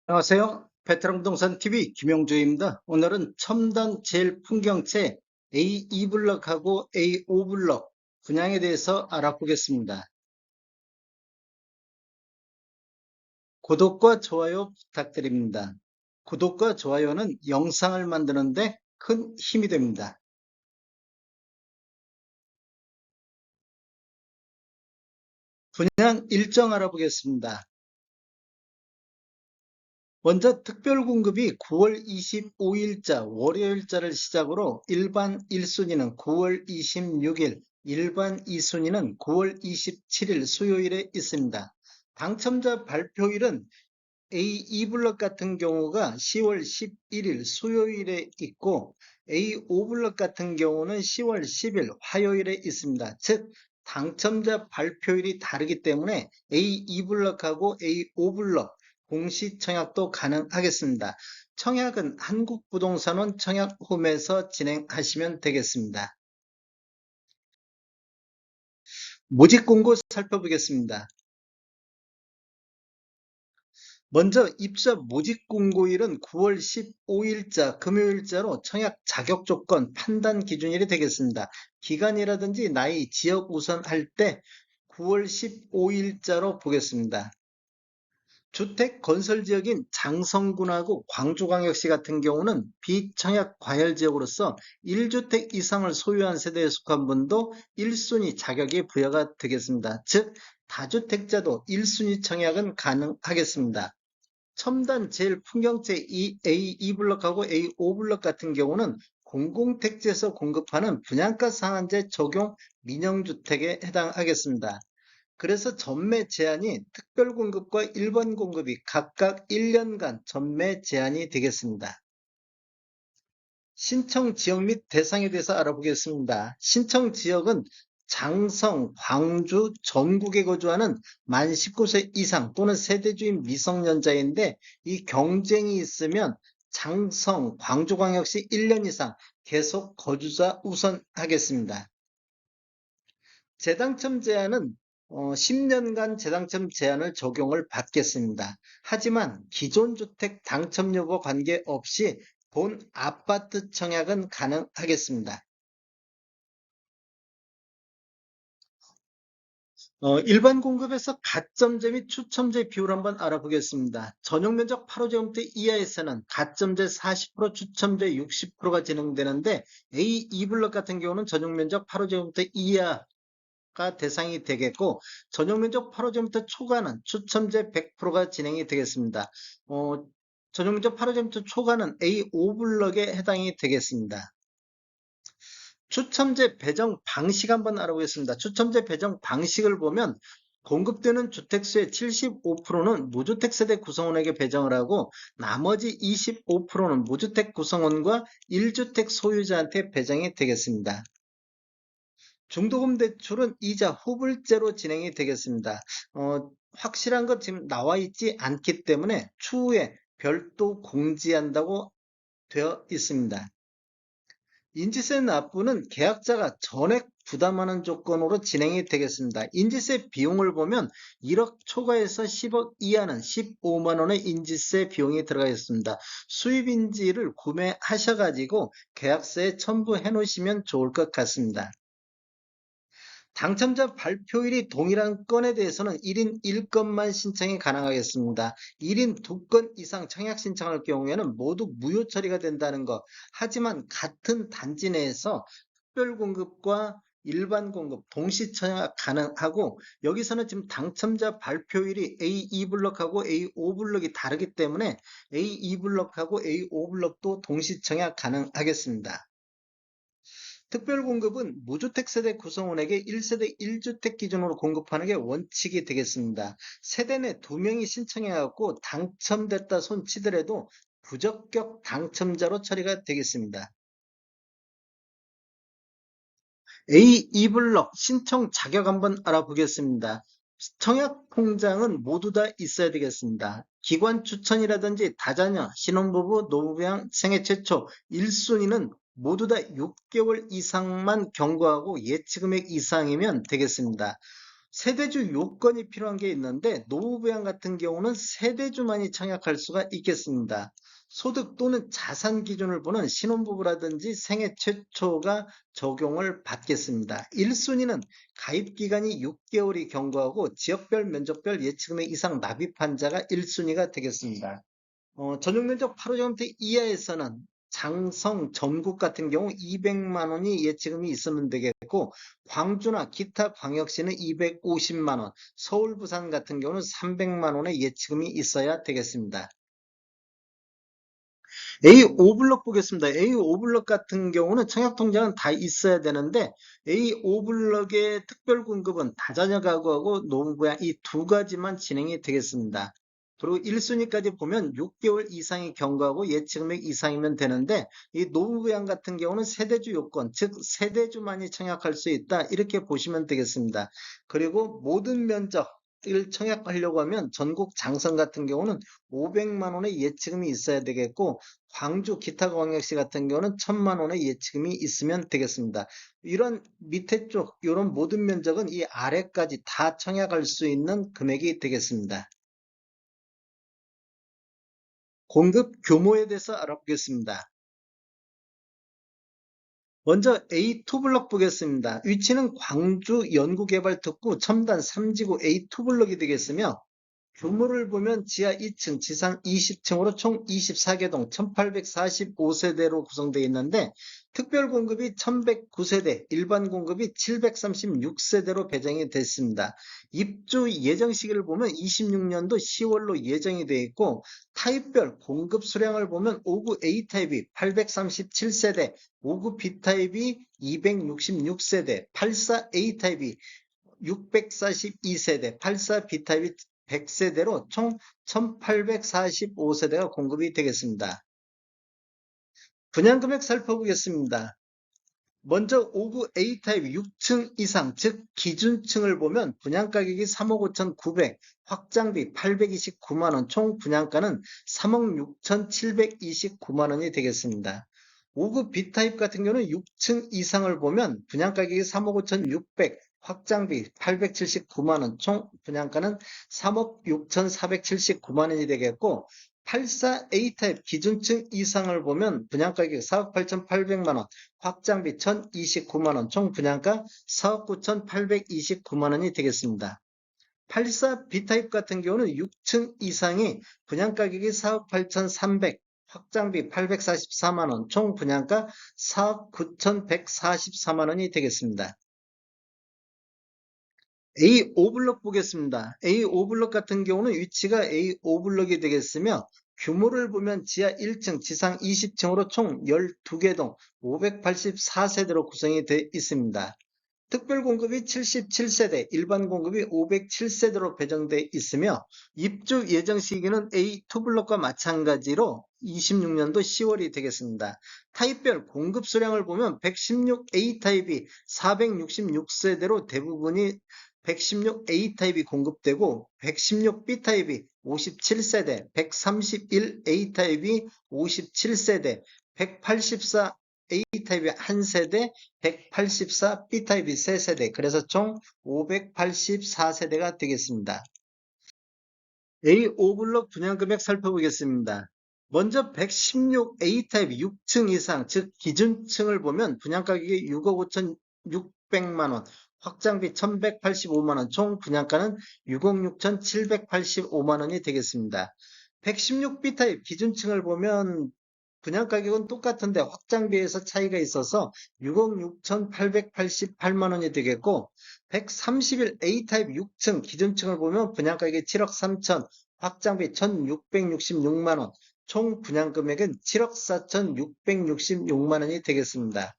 안녕하세요. 베테랑 부동산 TV 김용주입니다. 오늘은 첨단 제일 풍경채 A2블럭하고 A5블럭 분양에 대해서 알아보겠습니다. 구독과 좋아요 부탁드립니다. 구독과 좋아요는 영상을 만드는데 큰 힘이 됩니다. 분양 일정 알아보겠습니다. 먼저 특별공급이 9월 25일자 월요일자를 시작으로 일반 1순위는 9월 26일, 일반 2순위는 9월 27일 수요일에 있습니다. 당첨자 발표일은 A2블럭 같은 경우가 10월 11일 수요일에 있고 A5블럭 같은 경우는 10월 10일 화요일에 있습니다. 즉 당첨자 발표일이 다르기 때문에 A2블럭하고 A5블럭 공시 청약도 가능하겠습니다. 청약은 한국부동산원 청약홈에서 진행하시면 되겠습니다. 모집 공고 살펴보겠습니다. 먼저 입사 모집 공고일은 9월 15일자 금요일자로 청약 자격 조건 판단 기준일이 되겠습니다. 기간이라든지 나이, 지역 우선 할 때 9월 15일자로 보겠습니다. 주택 건설 지역인 장성군하고 광주광역시 같은 경우는 비청약 과열 지역으로서 1주택 이상을 소유한 세대에 속한 분도 1순위 자격이 부여가 되겠습니다. 즉 다주택자도 1순위 청약은 가능하겠습니다. 첨단 제일 풍경채 A2블럭하고 A5블럭 같은 경우는 공공택지에서 공급하는 분양가 상한제 적용 민영주택에 해당하겠습니다. 그래서 전매 제한이 특별공급과 일반 공급이 각각 1년간 전매 제한이 되겠습니다. 신청 지역 및 대상에 대해서 알아보겠습니다. 신청 지역은 장성, 광주, 전국에 거주하는 만 19세 이상 또는 세대주인 미성년자인데 이 경쟁이 있으면 장성, 광주광역시 1년 이상 계속 거주자 우선하겠습니다. 재당첨 제한은 10년간 재당첨 제한을 적용을 받겠습니다. 하지만 기존 주택 당첨 여부 관계없이 본 아파트 청약은 가능하겠습니다. 일반 공급에서 가점제 및 추첨제 비율 한번 알아보겠습니다. 전용 면적 8호제곱미터 이하에서는 가점제 40%, 추첨제 60%가 진행되는데 A2블럭 같은 경우는 전용 면적 8호제곱미터 이하 가 대상이 되겠고 전용 면적 8호제곱미터 초과는 추첨제 100%가 진행이 되겠습니다. 전용 면적 8호제곱미터 초과는 A5블럭에 해당이 되겠습니다. 추첨제 배정 방식 한번 알아보겠습니다. 추첨제 배정 방식을 보면 공급되는 주택수의 75%는 무주택 세대 구성원에게 배정을 하고 나머지 25%는 무주택 구성원과 1주택 소유자한테 배정이 되겠습니다. 중도금 대출은 이자 후불제로 진행이 되겠습니다. 확실한 것 지금 나와 있지 않기 때문에 추후에 별도 공지한다고 되어 있습니다. 인지세 납부는 계약자가 전액 부담하는 조건으로 진행이 되겠습니다. 인지세 비용을 보면 1억 초과해서 10억 이하는 15만 원의 인지세 비용이 들어가 있습니다. 수입인지를 구매하셔가지고 계약서에 첨부해 놓으시면 좋을 것 같습니다. 당첨자 발표일이 동일한 건에 대해서는 1인 1건만 신청이 가능하겠습니다. 1인 2건 이상 청약 신청할 경우에는 모두 무효 처리가 된다는 것. 하지만 같은 단지 내에서 특별공급과 일반 공급 동시 청약 가능하고 여기서는 지금 당첨자 발표일이 A2블럭하고 A5블럭이 다르기 때문에 A2블럭하고 A5블럭도 동시 청약 가능하겠습니다. 특별공급은 무주택 세대 구성원에게 1세대 1주택 기준으로 공급하는 게 원칙이 되겠습니다. 세대 내 2명이 신청해갖고 당첨됐다 손치더라도 부적격 당첨자로 처리가 되겠습니다. A2블럭 신청 자격 한번 알아보겠습니다. 청약 통장은 모두 다 있어야 되겠습니다. 기관 추천이라든지 다자녀, 신혼부부, 노부양, 생애 최초 1순위는 모두 다 6개월 이상만 경과하고 예치금액 이상이면 되겠습니다. 세대주 요건이 필요한 게 있는데 노후부양 같은 경우는 세대주만이 청약할 수가 있겠습니다. 소득 또는 자산 기준을 보는 신혼부부라든지 생애 최초가 적용을 받겠습니다. 1순위는 가입 기간이 6개월이 경과하고 지역별 면적별 예치금액 이상 납입한 자가 1순위가 되겠습니다. 전용 면적 8호제곱미터 이하에서는 장성, 전국 같은 경우 200만 원이 예치금이 있으면 되겠고, 광주나 기타 광역시는 250만 원, 서울, 부산 같은 경우는 300만 원의 예치금이 있어야 되겠습니다. A5블럭 보겠습니다. A5블럭 같은 경우는 청약통장은 다 있어야 되는데 A5블럭의 특별공급은 다자녀 가구하고 노후부양 이 두 가지만 진행이 되겠습니다. 그리고 1순위까지 보면 6개월 이상이 경과하고 예치금액 이상이면 되는데 이 노후부양 같은 경우는 세대주 요건, 즉 세대주만이 청약할 수 있다 이렇게 보시면 되겠습니다. 그리고 모든 면적 을 청약하려고 하면 전국 장성 같은 경우는 500만 원의 예치금이 있어야 되겠고 광주 기타 광역시 같은 경우는 1000만 원의 예치금이 있으면 되겠습니다. 이런 밑에 쪽 이런 모든 면적은 이 아래까지 다 청약할 수 있는 금액이 되겠습니다. 공급 규모에 대해서 알아보겠습니다. 먼저 A2블럭 보겠습니다. 위치는 광주 연구개발특구 첨단 3지구 A2블럭이 되겠으며 규모를 보면 지하 2층, 지상 20층으로 총 24개동 1845세대로 구성되어 있는데 특별 공급이 1109세대, 일반 공급이 736세대로 배정이 됐습니다. 입주 예정 시기를 보면 26년도 10월로 예정이 되어 있고 타입별 공급 수량을 보면 5구 A타입이 837세대, 5구 B타입이 266세대, 84A타입이 642세대, 84B타입이 100세대로 총 1845세대가 공급이 되겠습니다. 분양금액 살펴보겠습니다. 먼저 5구 A타입 6층 이상, 즉 기준층을 보면 분양가격이 3억 5,900, 확장비 829만원, 총 분양가는 3억 6,729만원이 되겠습니다. 5구 B타입 같은 경우는 6층 이상을 보면 분양가격이 3억 5,600, 확장비 879만원, 총 분양가는 3억 6,479만원이 되겠고 84A타입 기준층 이상을 보면 분양가격 4억 8,800만원, 확장비 1,029만원, 총 분양가 4억 9,829만원이 되겠습니다. 84 B타입 같은 경우는 6층 이상이 분양가격이 4억 8,300, 확장비 844만원, 총 분양가 4억 9,144만원이 되겠습니다. A5블럭 보겠습니다. A5블럭 같은 경우는 위치가 A5블럭이 되겠으며 규모를 보면 지하 1층, 지상 20층으로 총 12개동 584세대로 구성이 되어 있습니다. 특별 공급이 77세대, 일반 공급이 507세대로 배정되어 있으며 입주 예정 시기는 A2블럭과 마찬가지로 26년도 10월이 되겠습니다. 타입별 공급 수량을 보면 116A 타입이 466세대로 대부분이 116A 타입이 공급되고 116B 타입이 57세대, 131A 타입이 57세대, 184 A타입이 1세대, 184 B타입이 3세대, 그래서 총 584세대가 되겠습니다. A5블럭 분양금액 살펴보겠습니다. 먼저 116A타입 6층 이상, 즉 기준층을 보면 분양가격이 6억 5,600만원, 확장비 1,185만원, 총 분양가는 6억 6,785만원이 되겠습니다. 116B타입 기준층을 보면 분양가격은 똑같은데 확장비에서 차이가 있어서 6억 6,888만원이 되겠고 131 A타입 6층 기준층을 보면 분양가격이 7억 3천, 확장비 1,666만원, 총 분양금액은 7억 4,666만원이 되겠습니다.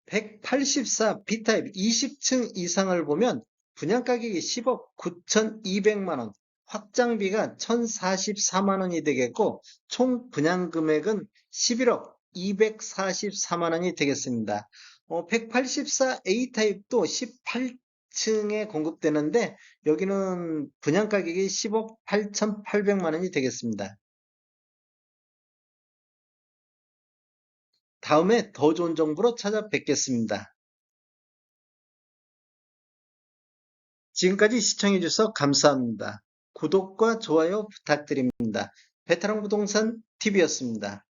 184 B타입 20층 이상을 보면 분양가격이 10억 9,200만원, 확장비가 1,044만원이 되겠고 총 분양금액은 11억 244만원이 되겠습니다. 184 A타입도 18층에 공급되는데 여기는 분양가격이 10억 8,800만원이 되겠습니다. 다음에 더 좋은 정보로 찾아뵙겠습니다. 지금까지 시청해 주셔서 감사합니다. 구독과 좋아요 부탁드립니다. 베테랑 부동산 TV였습니다.